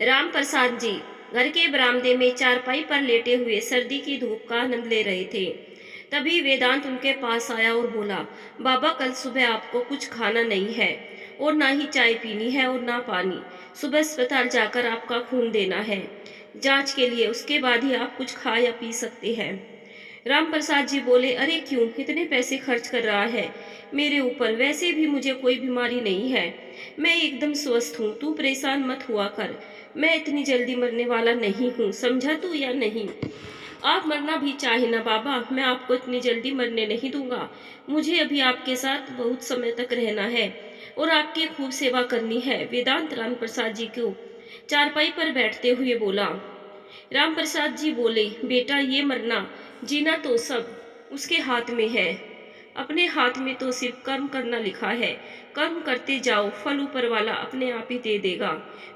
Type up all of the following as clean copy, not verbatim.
राम प्रसाद जी घर के बरामदे में चारपाई पर लेटे हुए सर्दी की धूप का आनंद ले रहे थे। तभी वेदांत उनके पास आया और बोला, बाबा कल सुबह आपको कुछ खाना नहीं है और ना ही चाय पीनी है और ना पानी। सुबह अस्पताल जाकर आपका खून देना है जांच के लिए, उसके बाद ही आप कुछ खा या पी सकते हैं। राम प्रसाद जी बोले, अरे क्यों इतने पैसे खर्च कर रहा है मेरे ऊपर? वैसे भी मुझे कोई बीमारी नहीं है, मैं एकदम स्वस्थ हूँ। तू परेशान मत हुआ कर, मैं इतनी जल्दी मरने वाला नहीं हूँ, समझा तू या नहीं? आप मरना भी चाहे ना बाबा, मैं आपको इतनी जल्दी मरने नहीं दूंगा। मुझे अभी आपके साथ बहुत समय तक रहना है और आपकी खूब सेवा करनी है। वेदांत राम प्रसाद जी को चारपाई पर बैठते हुए बोला। राम प्रसाद जी बोले, बेटा ये मरना जीना तो सब उसके हाथ में है। अपने हाथ में तो सिर्फ कर्म करना लिखा है। कर्म करते जाओ, फल ऊपर वाला अपने आप ही दे देगा।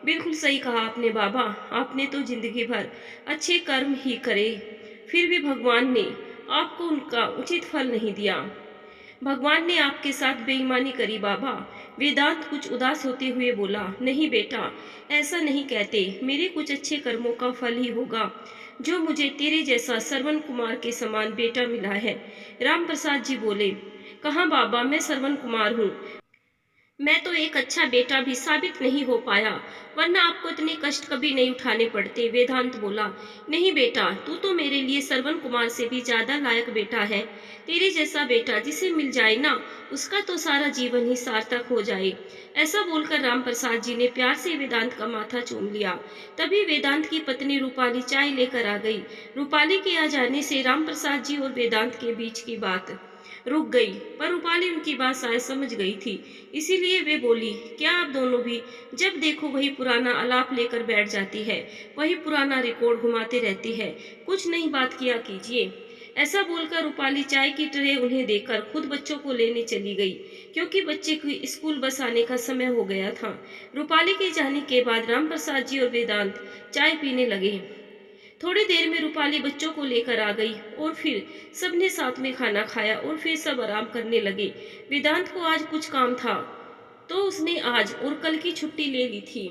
बिल्कुल सही कहा आपने बाबा, आपने तो जिंदगी भर अच्छे कर्म ही करे, फिर भी भगवान ने आपको उनका उचित फल नहीं दिया। भगवान ने आपके साथ बेईमानी करी बाबा। वेदांत कुछ उदास होते हुए बोला, नहीं बेटा, ऐसा नहीं कहते। मेरे कुछ अच्छे कर्मों का फल ही होगा जो मुझे तेरे जैसा श्रवण कुमार के समान बेटा मिला है। राम प्रसाद जी बोले, कहाँ बाबा, मैं श्रवण कुमार हूँ। मैं तो एक अच्छा बेटा भी साबित नहीं हो पाया, वरना आपको इतने कष्ट कभी नहीं उठाने पड़ते। वेदांत बोला, नहीं बेटा, तू तो मेरे लिए श्रवण कुमार से भी ज्यादा लायक बेटा है। तेरे जैसा बेटा जिसे मिल जाए ना, उसका तो सारा जीवन ही सार्थक हो जाए। ऐसा बोलकर राम प्रसाद जी ने प्यार से वेदांत का माथा चूम लिया। तभी वेदांत की पत्नी रूपाली चाय लेकर आ गई। रूपाली के आ जाने से राम प्रसाद जी और वेदांत के बीच की बात रुक गई, पर रूपाली उनकी बात शायद समझ गई थी, इसीलिए वे बोली, क्या आप दोनों भी जब देखो वही पुराना आलाप लेकर बैठ जाती है, वही पुराना रिकॉर्ड घुमाते रहती है? कुछ नई बात किया कीजिए। ऐसा बोलकर रूपाली चाय की ट्रे उन्हें देकर खुद बच्चों को लेने चली गई, क्योंकि बच्चे की स्कूल बस आने का समय हो गया था। रूपाली के जाने के बाद राम प्रसाद जी और वेदांत चाय पीने लगे। थोड़ी देर में रूपाली बच्चों को लेकर आ गई और फिर सबने साथ में खाना खाया और फिर सब आराम करने लगे। वेदांत को आज कुछ काम था तो उसने आज और कल की छुट्टी ले ली थी,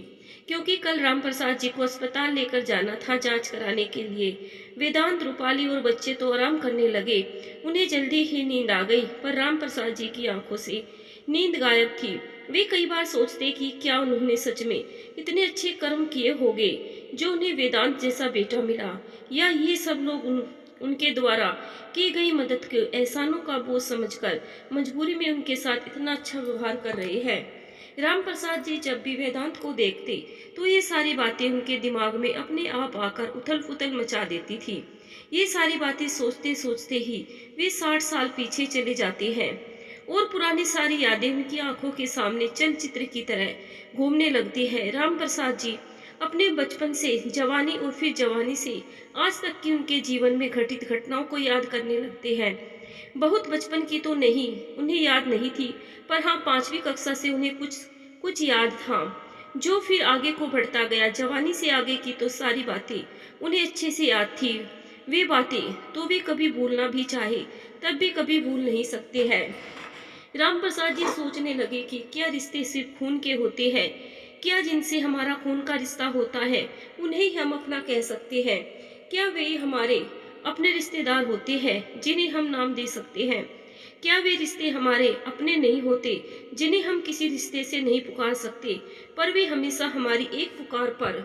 क्योंकि कल राम प्रसाद जी को अस्पताल लेकर जाना था जांच कराने के लिए। वेदांत, रूपाली और बच्चे तो आराम करने लगे। उन्हें जल्दी ही नींद आ गई, पर राम प्रसाद जी की आंखों से नींद गायब थी। वे कई बार सोचते कि क्या उन्होंने सच में इतने अच्छे कर्म किए होंगे जो उन्हें वेदांत जैसा बेटा मिला, या ये सब लोग उनके द्वारा की गई मदद के एहसानों का बोझ समझकर मजबूरी में उनके साथ इतना अच्छा व्यवहार कर रहे हैं। राम प्रसाद जी जब भी वेदांत को देखते तो ये सारी बातें उनके दिमाग में अपने आप आकर उथल पुथल मचा देती थी। ये सारी बातें सोचते सोचते ही वे 60 साल पीछे चले जाते हैं और पुरानी सारी यादें उनकी आंखों के सामने चलचित्र की तरह घूमने लगती है। राम प्रसाद जी अपने बचपन से जवानी और फिर जवानी से आज तक की उनके जीवन में घटित घटनाओं को याद करने लगते हैं। बहुत बचपन की तो नहीं, उन्हें याद नहीं थी, पर हाँ 5वीं कक्षा से उन्हें कुछ कुछ याद था, जो फिर आगे को बढ़ता गया। जवानी से आगे की तो सारी बातें उन्हें अच्छे से याद थी। वे बातें तो वे कभी भूलना भी चाहे तब भी कभी भूल नहीं सकते हैं। राम प्रसाद जी सोचने लगे कि क्या रिश्ते सिर्फ खून के होते हैं? क्या जिनसे हमारा खून का रिश्ता होता है उन्हें ही हम अपना कह सकते हैं? क्या वे हमारे अपने रिश्तेदार होते हैं जिन्हें हम नाम दे सकते हैं? क्या वे रिश्ते हमारे अपने नहीं होते जिन्हें हम किसी रिश्ते से नहीं पुकार सकते, पर वे हमेशा हमारी एक पुकार पर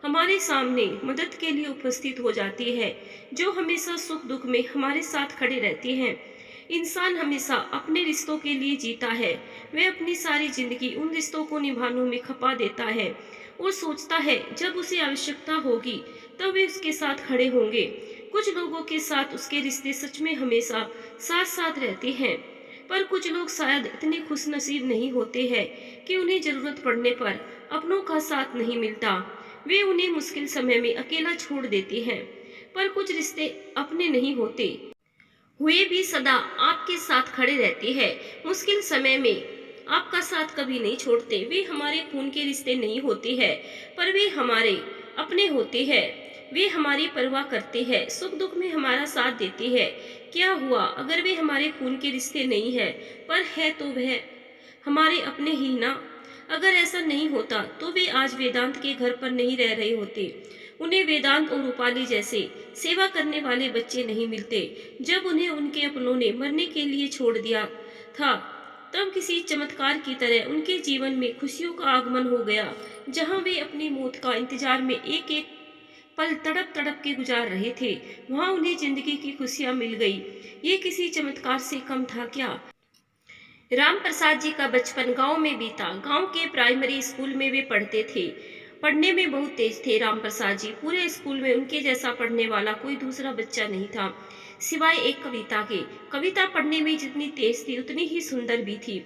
हमारे सामने मदद के लिए उपस्थित हो जाती है, जो हमेशा सुख दुख में हमारे साथ खड़े रहते हैं। इंसान हमेशा अपने रिश्तों के लिए जीता है। वह अपनी सारी जिंदगी उन रिश्तों को निभाने में खपा देता है और सोचता है जब उसे आवश्यकता होगी तब वे उसके साथ खड़े होंगे। कुछ लोगों के साथ उसके रिश्ते सच में हमेशा साथ साथ रहते हैं, पर कुछ लोग शायद इतने खुशनसीब नहीं होते हैं कि उन्हें जरूरत पड़ने पर अपनों का साथ नहीं मिलता। वे उन्हें मुश्किल समय में अकेला छोड़ देते हैं। पर कुछ रिश्ते अपने नहीं होते हुए भी सदा आपके साथ खड़े रहते हैं। मुश्किल समय में आपका साथ कभी नहीं छोड़ते। वे हमारे खून के रिश्ते नहीं होते हैं, पर वे हमारे अपने होते हैं। वे हमारी परवाह करते हैं, सुख दुख में हमारा साथ देते हैं। क्या हुआ अगर वे हमारे खून के रिश्ते नहीं है, पर है तो वह हमारे अपने ही ना। अगर ऐसा नहीं होता तो वे आज वेदांत के घर पर नहीं रह रहे होते। उन्हें वेदांत और रूपाली जैसे सेवा करने वाले बच्चे नहीं मिलते। जब उन्हें उनके अपनों ने मरने के लिए छोड़ दिया था, तब किसी चमत्कार की तरह उनके जीवन में खुशियों का आगमन हो गया। जहां वे अपनी मौत का इंतजार में एक एक पल तड़प तड़प के गुजार रहे थे, वहां उन्हें जिंदगी की खुशियां मिल गई। ये किसी चमत्कार से कम था क्या? राम प्रसाद जी का बचपन गांव में बीता। गांव के प्राइमरी स्कूल में वे पढ़ते थे। पढ़ने में बहुत तेज थे राम प्रसाद जी। पूरे स्कूल में उनके जैसा पढ़ने वाला कोई दूसरा बच्चा नहीं था, सिवाय एक कविता के। कविता पढ़ने में जितनी तेज थी उतनी ही सुंदर भी थी।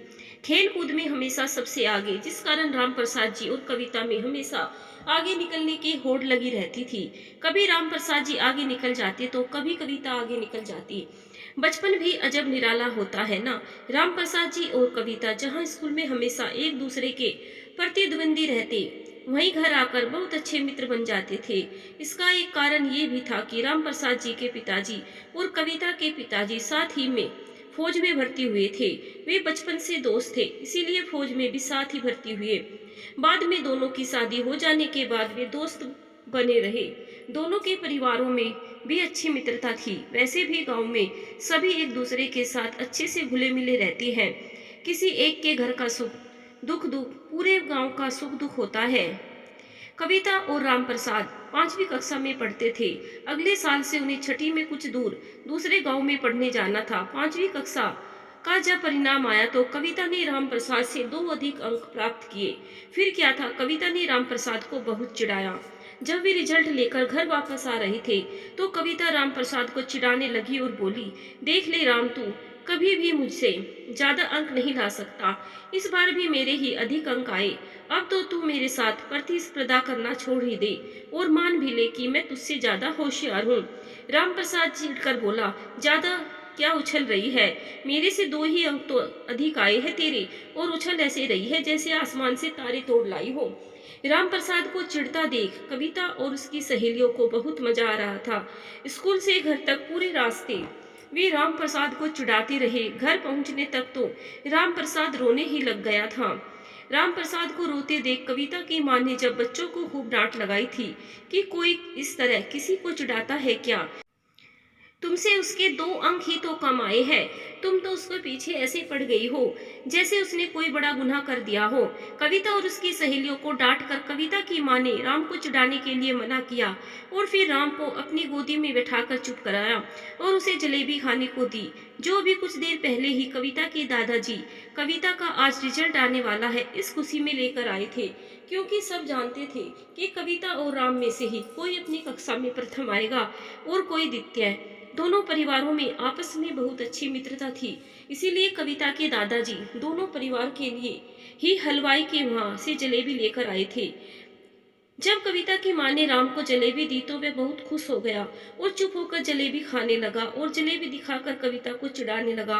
खेल कूद में हमेशा सबसे आगे, जिस कारण राम प्रसाद जी और कविता में हमेशा आगे निकलने की होड़ लगी रहती थी। कभी राम प्रसाद जी आगे निकल जाते तो कभी कविता आगे निकल जाती। बचपन भी अजब निराला होता है ना। राम प्रसाद जी और कविता जहाँ स्कूल में हमेशा एक दूसरे के प्रतिद्वंदी रहते, वहीं घर आकर बहुत अच्छे मित्र बन जाते थे। इसका एक कारण ये भी था कि राम प्रसाद जी के पिताजी और कविता के पिताजी साथ ही में फौज में भर्ती हुए थे। वे बचपन से दोस्त थे, इसीलिए फौज में भी साथ ही भर्ती हुए। बाद में दोनों की शादी हो जाने के बाद वे दोस्त बने रहे। दोनों के परिवारों में भी अच्छी मित्रता थी। वैसे भी गांव में सभी एक दूसरे के साथ अच्छे से घुले मिले रहते हैं। किसी एक के घर का सुख दुख दुख पूरे गांव का सुख दुख होता है। कविता और राम प्रसाद 5वीं कक्षा में पढ़ते थे। अगले साल से उन्हें छठी में कुछ दूर दूसरे गांव में पढ़ने जाना था। 5वीं कक्षा का जब परिणाम आया तो कविता ने राम प्रसाद से 2 अधिक अंक प्राप्त किए। फिर क्या था, कविता ने राम प्रसाद को बहुत चिढ़ाया। जब वे रिजल्ट लेकर घर वापस आ रहे थे तो कविता राम प्रसाद को चिढ़ाने लगी और बोली, देख ले राम, तू कभी भी मुझसे ज्यादा अंक नहीं ला सकता। इस बार भी मेरे ही अधिक अंक आए। अब तो तू मेरे साथ प्रतिस्पर्धा करना छोड़ ही दे और मान भी ले कि मैं तुझसे ज्यादा होशियार हूँ। राम प्रसाद चिढ़कर बोला, ज्यादा क्या उछल रही है? मेरे से 2 ही अंक तो अधिक आए हैं तेरे, और उछल ऐसे रही है जैसे आसमान से तारे तोड़ लाई हो। राम प्रसाद को चिढ़ता देख कविता और उसकी सहेलियों को बहुत मजा आ रहा था। स्कूल से घर तक पूरे रास्ते वे राम प्रसाद को चिढ़ाते रहे। घर पहुंचने तक तो राम प्रसाद रोने ही लग गया था। राम प्रसाद को रोते देख कविता की मां ने जब बच्चों को खूब डांट लगाई थी कि कोई इस तरह किसी को चिढ़ाता है क्या? तुमसे उसके 2 अंक ही तो कम आए हैं। तुम तो उसके पीछे ऐसे पड़ गई हो जैसे उसने कोई बड़ा गुनाह कर दिया हो। कविता और उसकी सहेलियों को डांट कर कविता की मां ने राम को चिढ़ाने के लिए मना किया और फिर राम को अपनी गोदी में बैठाकर चुप कराया और उसे जलेबी खाने को दी, जो भी कुछ देर पहले ही कविता के दादाजी कविता का आज रिजल्ट आने वाला है इस खुशी में लेकर आए थे। क्योंकि सब जानते थे कि कविता और राम में से ही कोई अपनी कक्षा में प्रथम आएगा और कोई द्वितीय। दोनों परिवारों में आपस में बहुत अच्छी मित्रता थी, इसीलिए कविता के दादाजी दोनों परिवार के लिए ही हलवाई के वहां से जलेबी लेकर आए थे। जब कविता की मां ने राम को जलेबी दी तो वह बहुत खुश हो गया और चुप होकर जलेबी खाने लगा और जलेबी दिखाकर कविता को चिढ़ाने लगा।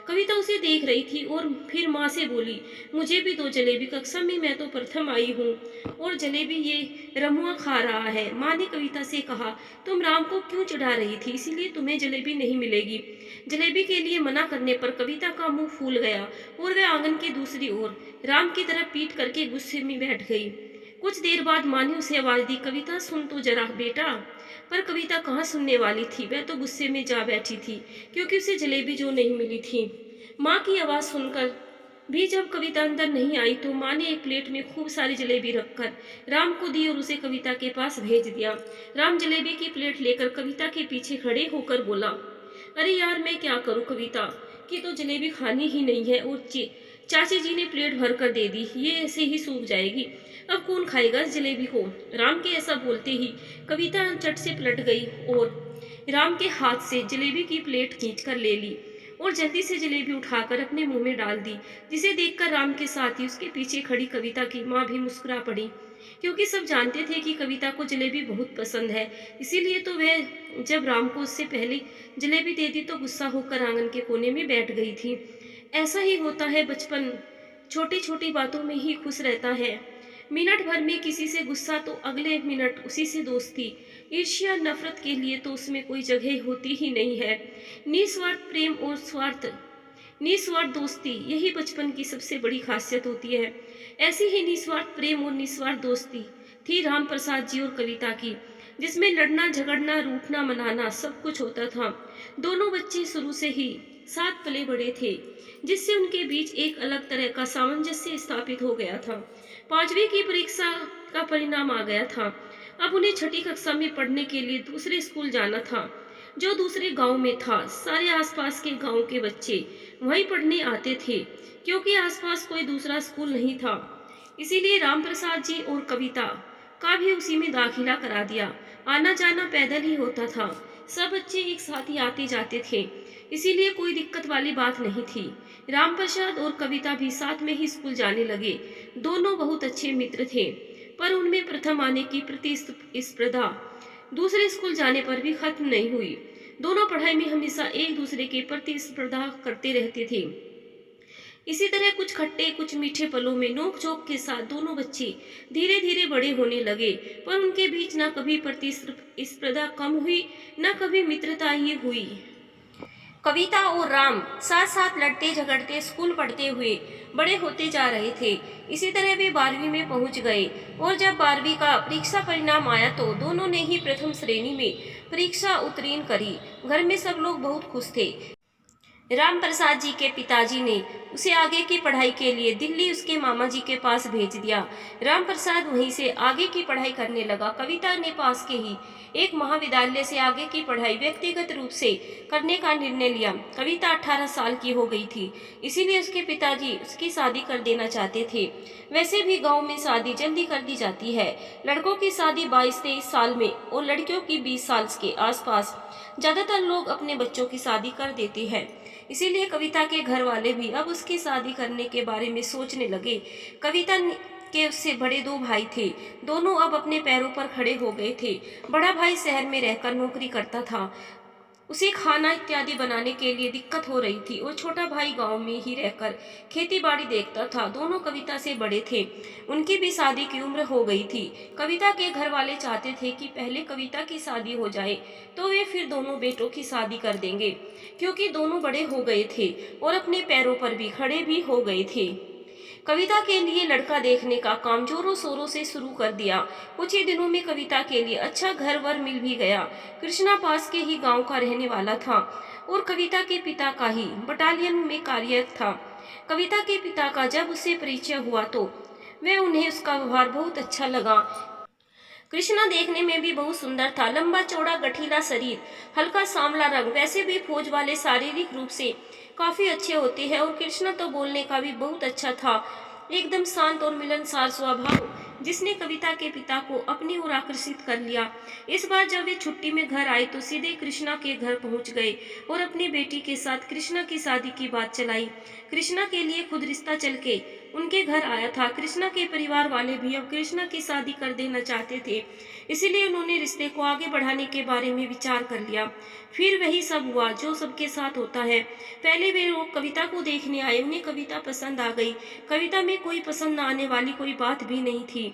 कविता उसे देख रही थी और फिर मां से बोली, मुझे भी 2 जलेबी, कक्षा में मैं तो प्रथम आई हूँ और जलेबी ये रमुआ खा रहा है। मां ने कविता से कहा, तुम राम को क्यों चिढ़ा रही थी, इसीलिए तुम्हें जलेबी नहीं मिलेगी। जलेबी के लिए मना करने पर कविता का मुंह फूल गया और वह आंगन की दूसरी ओर राम की तरफ पीट करके गुस्से में बैठ गई। कुछ देर बाद मां ने उसे आवाज दी, कविता सुन तो जरा बेटा। पर कविता कहाँ सुनने वाली थी, वह तो गुस्से में जा बैठी थी क्योंकि उसे जलेबी जो नहीं मिली थी। माँ की आवाज सुनकर भी जब कविता अंदर नहीं आई तो माँ ने एक प्लेट में खूब सारी जलेबी रखकर राम को दी और उसे कविता के पास भेज दिया। राम जलेबी की प्लेट लेकर कविता के पीछे खड़े होकर बोला, अरे यार मैं क्या करूँ, कविता की तो जलेबी खानी ही नहीं है और चाची जी ने प्लेट भर कर दे दी, ये ऐसे ही सूख जाएगी, अब कौन खाएगा इस जलेबी को। राम के ऐसा बोलते ही कविता चट से पलट गई और राम के हाथ से जलेबी की प्लेट खींचकर ले ली और जल्दी से जलेबी उठाकर अपने मुंह में डाल दी, जिसे देखकर राम के साथ ही उसके पीछे खड़ी कविता की माँ भी मुस्कुरा पड़ी। क्योंकि सब जानते थे कि कविता को जलेबी बहुत पसंद है, इसीलिए तो वह जब राम को उससे पहले जलेबी दे दी तो गुस्सा होकर आंगन के कोने में बैठ गई थी। ऐसा ही होता है, बचपन छोटी छोटी बातों में ही खुश रहता है। मिनट भर में किसी से गुस्सा तो अगले मिनट उसी से दोस्ती, ईर्ष्या नफरत के लिए तो उसमें कोई जगह होती ही नहीं है। निस्वार्थ प्रेम और निस्वार्थ दोस्ती, यही बचपन की सबसे बड़ी खासियत होती है। ऐसी ही निस्वार्थ प्रेम और निस्वार्थ दोस्ती थी राम प्रसाद जी और कविता की, जिसमें लड़ना झगड़ना रूठना मनाना सब कुछ होता था। दोनों बच्चे शुरू से ही साथ पले बड़े थे, जिससे उनके बीच एक अलग तरह का सामंजस्य स्थापित हो गया था। 5वीं की परीक्षा का परिणाम आ गया था। अब उन्हें छठी कक्षा में पढ़ने के लिए दूसरे स्कूल जाना था, जो दूसरे गांव में था। सारे आसपास के गांव के बच्चे वहीं पढ़ने आते थे, क्योंकि आसपास कोई दूसरा स्कूल नहीं था। इसीलिए रामप्रसाद जी और कविता का भी उसी में दाखिला करा दिया। आना जाना पैदल ही होता था। सब बच्चे एक साथ ही आते जाते थे, इसीलिए कोई दिक्कत वाली बात नहीं थी। रामप्रसाद और कविता भी साथ में ही स्कूल जाने लगे। दोनों बहुत अच्छे मित्र थे, पर उनमें प्रथम आने की प्रतिस्पर्धा दूसरे स्कूल जाने पर भी खत्म नहीं हुई। दोनों पढ़ाई में हमेशा एक दूसरे के प्रतिस्पर्धा करते रहते थे। इसी तरह कुछ खट्टे कुछ मीठे पलों में नोक झोंक के साथ दोनों बच्चे धीरे धीरे बड़े होने लगे, पर उनके बीच न कभी प्रतिस्पर्धा कम हुई, न कभी मित्रता ही हुई। कविता और राम साथ साथ लड़ते झगड़ते स्कूल पढ़ते हुए बड़े होते जा रहे थे। इसी तरह वे 12वीं में पहुंच गए, और जब 12वीं का परीक्षा परिणाम आया तो दोनों ने ही प्रथम श्रेणी में परीक्षा उत्तीर्ण करी। घर में सब लोग बहुत खुश थे। राम प्रसाद जी के पिताजी ने उसे आगे की पढ़ाई के लिए दिल्ली उसके मामा जी के पास भेज दिया। राम प्रसाद वहीं से आगे की पढ़ाई करने लगा। कविता ने पास के ही एक महाविद्यालय से आगे की पढ़ाई व्यक्तिगत रूप से करने का निर्णय लिया। कविता 18 साल की हो गई थी, इसीलिए उसके पिताजी उसकी शादी कर देना चाहते थे। वैसे भी गांव में शादी जल्दी कर दी जाती है। लड़कों की शादी 22-23 साल में और लड़कियों की 20 साल के आसपास ज्यादातर लोग अपने बच्चों की शादी कर देते हैं। इसीलिए कविता के घर वाले भी अब उसकी शादी करने के बारे में सोचने लगे। कविता के उससे बड़े 2 भाई थे। दोनों अब अपने पैरों पर खड़े हो गए थे। बड़ा भाई शहर में रहकर नौकरी करता था, उसे खाना इत्यादि बनाने के लिए दिक्कत हो रही थी, और छोटा भाई गांव में ही रहकर खेती बाड़ी देखता था। दोनों कविता से बड़े थे, उनकी भी शादी की उम्र हो गई थी। कविता के घर वाले चाहते थे कि पहले कविता की शादी हो जाए, तो वे फिर दोनों बेटों की शादी कर देंगे, क्योंकि दोनों बड़े हो गए थे और अपने पैरों पर भी खड़े भी हो गए थे। कविता के लिए लड़का देखने का काम जोरों शोरों से शुरू कर दिया। कुछ ही दिनों में कविता के लिए अच्छा घर वर मिल भी गया। कृष्णा पास के ही गांव का रहने वाला था और कविता के पिता का ही बटालियन में कार्यरत था। कविता के पिता का जब उससे परिचय हुआ तो वह उन्हें उसका व्यवहार बहुत अच्छा लगा। कृष्णा देखने में भी बहुत सुंदर था। लंबा चौड़ा गठीला शरीर, हल्का सांवला रंग। वैसे भी फौज वाले शारीरिक रूप से काफी अच्छे होते हैं, और कृष्णा तो बोलने का भी बहुत अच्छा था। एकदम शांत और मिलनसार स्वभाव, जिसने कविता के पिता को अपनी ओर आकर्षित कर लिया। इस बार जब वे छुट्टी में घर आए तो सीधे कृष्णा के घर पहुंच गए और अपनी बेटी के साथ कृष्णा की शादी की बात चलाई। कृष्णा के लिए खुद रिश्ता चल के उनके घर आया था। कृष्णा के परिवार वाले भी अब कृष्णा की शादी कर देना चाहते थे, इसीलिए उन्होंने रिश्ते को आगे बढ़ाने के बारे में विचार कर लिया। फिर वही सब हुआ जो सबके साथ होता है। पहले वे लोग कविता को देखने आए, उन्हें कविता पसंद आ गई। कविता में कोई पसंद न आने वाली कोई बात भी नहीं थी।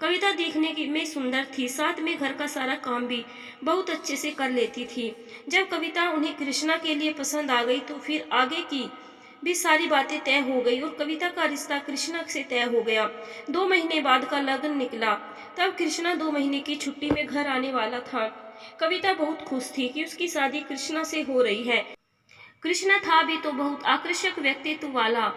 कविता देखने में सुंदर थी, साथ में घर का सारा काम भी बहुत अच्छे से कर लेती थी। जब कविता उन्हें कृष्णा के लिए पसंद आ गई तो फिर आगे की भी सारी बातें तय हो गई और कविता का रिश्ता कृष्णा से तय हो गया। 2 महीने बाद का लगन निकला। तब कृष्णा 2 महीने की छुट्टी में घर आने वाला था। कविता बहुत खुश थी कि उसकी शादी कृष्णा से हो रही है। कृष्णा था भी तो बहुत आकर्षक व्यक्तित्व वाला।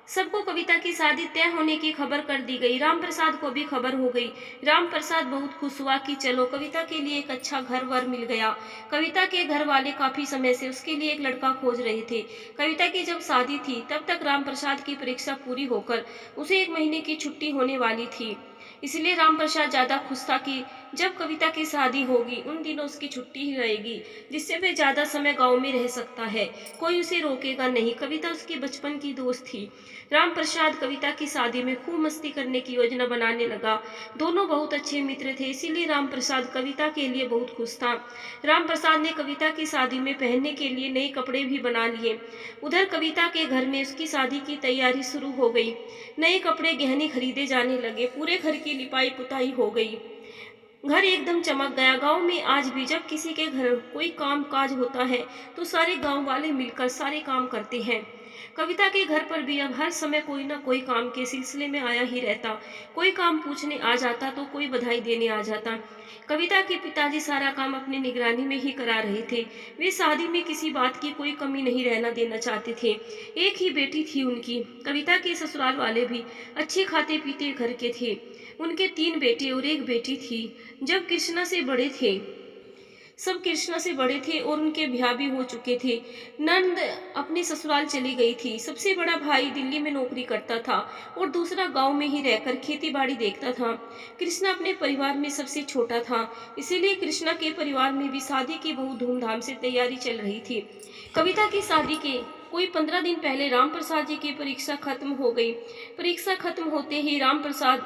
सबको कविता की शादी तय होने की खबर कर दी गई। राम प्रसाद को भी खबर हो गई। राम प्रसाद बहुत खुश हुआ कि चलो कविता के लिए एक अच्छा घर वर मिल गया। कविता के घर वाले काफी समय से उसके लिए एक लड़का खोज रहे थे। कविता की जब शादी थी तब तक राम प्रसाद की परीक्षा पूरी होकर उसे 1 महीने की छुट्टी होने वाली थी। इसलिए राम प्रसाद ज्यादा खुश था कि जब कविता की शादी होगी उन दिनों उसकी छुट्टी ही रहेगी, जिससे वह ज्यादा समय गांव में रह सकता है। कोई उसे रोकेगा नहीं। कविता उसकी बचपन की दोस्त थी। राम प्रसाद कविता की शादी में खूब मस्ती करने की योजना बनाने लगा। दोनों बहुत अच्छे मित्र थे, इसीलिए राम प्रसाद कविता के लिए बहुत खुश था। राम प्रसाद ने कविता की शादी में पहनने के लिए नए कपड़े भी बना लिए। उधर कविता के घर में उसकी शादी की तैयारी शुरू हो गई। नए कपड़े गहने खरीदे जाने लगे। पूरे घर की लिपाई पुताई हो गई। घर एकदम चमक गया। गांव में आज भी जब किसी के घर कोई काम काज होता है तो सारे गांव वाले मिलकर सारे काम करते हैं। कविता के घर पर भी अब हर समय कोई ना कोई काम के सिलसिले में आया ही रहता। कोई काम पूछने आ जाता तो कोई बधाई देने आ जाता। कविता के पिताजी सारा काम अपनी निगरानी में ही करा रहे थे। वे शादी में किसी बात की कोई कमी नहीं रहना देना चाहते थे। एक ही बेटी थी उनकी। कविता के ससुराल वाले भी अच्छे खाते पीते घर के थे। उनके 3 बेटे और 1 बेटी थी। जब कृष्णा से बड़े थे सब कृष्णा से बड़े थे और उनके ब्याह भी हो चुके थे। नंद अपने ससुराल चली गई थी। सबसे बड़ा भाई दिल्ली में नौकरी करता था और दूसरा गांव में ही रहकर खेती बाड़ी देखता था। कृष्णा अपने परिवार में सबसे छोटा था, इसीलिए कृष्णा के परिवार में भी शादी की बहुत धूमधाम से तैयारी चल रही थी। कविता की शादी के कोई 15 दिन पहले राम प्रसाद जी की परीक्षा खत्म हो गई। परीक्षा खत्म होते ही राम प्रसाद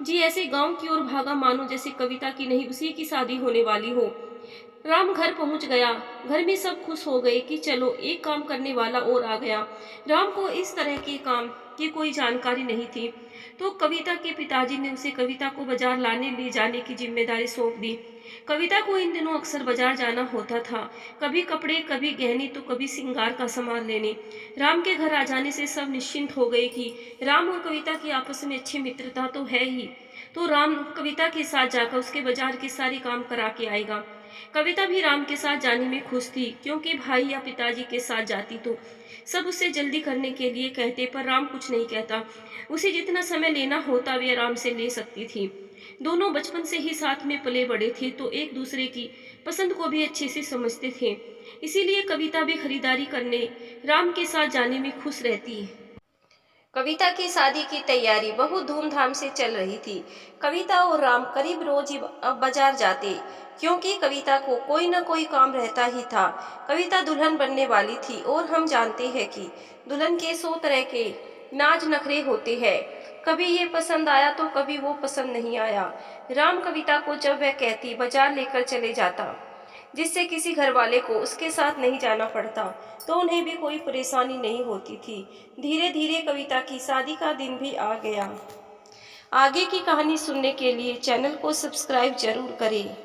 जी ऐसे गांव की ओर भागा मानो जैसे कविता की नहीं उसी की शादी होने वाली हो। राम घर पहुंच गया। घर में सब खुश हो गए कि चलो एक काम करने वाला और आ गया। राम को इस तरह के काम की कोई जानकारी नहीं थी, तो कविता के पिताजी ने उसे कविता को बाजार लाने ले जाने की जिम्मेदारी सौंप दी। कविता को इन दिनों अक्सर बाजार जाना होता था, कभी कपड़े, कभी गहने तो कभी श्रृंगार का सामान लेने। राम के घर आ जाने से सब निश्चिंत हो गए कि राम और कविता की आपस में अच्छी मित्रता तो है ही, तो राम कविता के साथ जाकर उसके बाजार के सारे काम करा के आएगा। कविता भी राम के साथ जाने में खुश थी, क्योंकि भाई या पिताजी के साथ जाती तो सब उसे जल्दी करने के लिए कहते, पर राम कुछ नहीं कहता। उसे जितना समय लेना होता वे आराम से ले सकती थी। दोनों बचपन से ही साथ में पले बड़े थे, तो एक दूसरे की पसंद को भी अच्छे से समझते थे। इसीलिए कविता भी खरीदारी करने राम के साथ जाने में खुश रहती। कविता की शादी की तैयारी बहुत धूमधाम से चल रही थी। कविता और राम करीब रोज ही अब बाजार जाते, क्योंकि कविता को कोई न कोई काम रहता ही था। कविता दुल्हन बनने वाली थी और हम जानते हैं कि दुल्हन के 100 तरह के नाज नखरे होते हैं। कभी ये पसंद आया तो कभी वो पसंद नहीं आया। राम कविता को जब वह कहती बाजार लेकर चले जाता, जिससे किसी घर वाले को उसके साथ नहीं जाना पड़ता, तो उन्हें भी कोई परेशानी नहीं होती थी। धीरे धीरे कविता की शादी का दिन भी आ गया। आगे की कहानी सुनने के लिए चैनल को सब्सक्राइब जरूर करें।